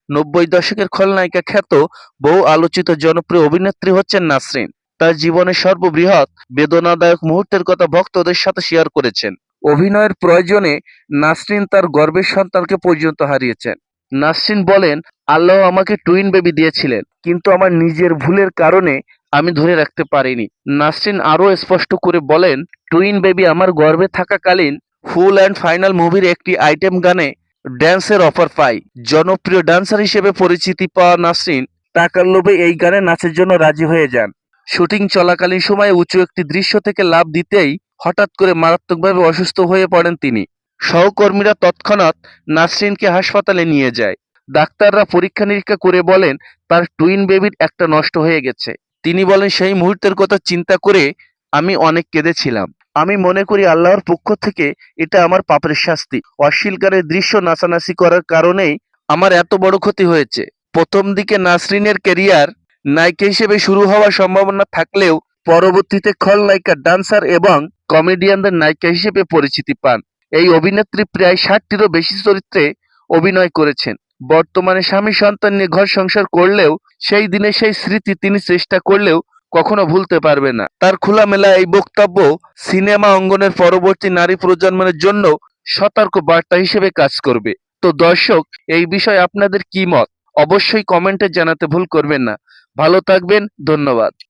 90 দশকের খলনায়িকা খ্যাত বহু আলোচিত জনপ্রিয় অভিনেত্রী হচ্ছেন নাসরিন। তার জীবনের সর্ববৃহৎ বেদনাদায়ক মুহূর্তের কথা ভক্তদের সাথে শেয়ার করেছেন। অভিনয়ের প্রয়োজনে নাসরিন তার গর্ভের সন্তানকে পর্যন্ত হারিয়েছেন। নাসরিন বলেন, আল্লাহ আমাকে টুইন বেবি দিয়েছিলেন, কিন্তু আমার নিজের ভুলের কারণে আমি ধরে রাখতে পারিনি। নাসরিন আরও স্পষ্ট করে বলেন, টুইন বেবি আমার গর্ভে থাকাকালীন ফুল অ্যান্ড ফাইনাল মুভির একটি আইটেম গানে ড্যান্সের অফার পাই। জনপ্রিয় ডান্সার হিসেবে পরিচিতি পাওয়া নাসরিন টাকার লোভে এই গানে নাচের জন্য রাজি হয়ে যান। শুটিং চলাকালীন সময়ে উঁচু একটি দৃশ্য থেকে লাফ দিতেই হঠাৎ করে মারাত্মকভাবে অসুস্থ হয়ে পড়েন তিনি। সহকর্মীরা তৎক্ষণাৎ নাসরিনকে হাসপাতালে নিয়ে যায়। ডাক্তাররা পরীক্ষা নিরীক্ষা করে বলেন তার টুইন বেবির একটা নষ্ট হয়ে গেছে। তিনি বলেন, সেই মুহূর্তের কথা চিন্তা করে আমি অনেক কেঁদেছিলাম। আমি মনে করি আল্লাহর পক্ষ থেকে এটা আমার পাপের শাস্তি। অশ্লীল গানের দৃশ্য নাচানাচি করার কারণেই আমার এত বড় ক্ষতি হয়েছে। প্রথম দিকে নাসরিনের ক্যারিয়ার নায়িকা হিসেবে শুরু হওয়ার সম্ভাবনা থাকলেও পরবর্তীতে খলনায়িকা, ডান্সার এবং কমেডিয়ানদের নায়িকা হিসেবে পরিচিতি পান। এই অভিনেত্রী প্রায় 60টিরও বেশি চরিত্রে অভিনয় করেছেন। বর্তমানে স্বামী সন্তান নিয়ে ঘর সংসার করলেও সেই দিনের সেই স্মৃতি তিনি চেষ্টা করলেও কখনো ভুলতে পারবে না। তার খোলামেলা এই বক্তব্য সিনেমা অঙ্গনের পরবর্তী নারী প্রজন্মের জন্য সতর্ক বার্তা হিসেবে কাজ করবে। তো দর্শক, এই বিষয়ে আপনাদের কি মত অবশ্যই কমেন্টে জানাতে ভুল করবেন না। ভালো থাকবেন, ধন্যবাদ।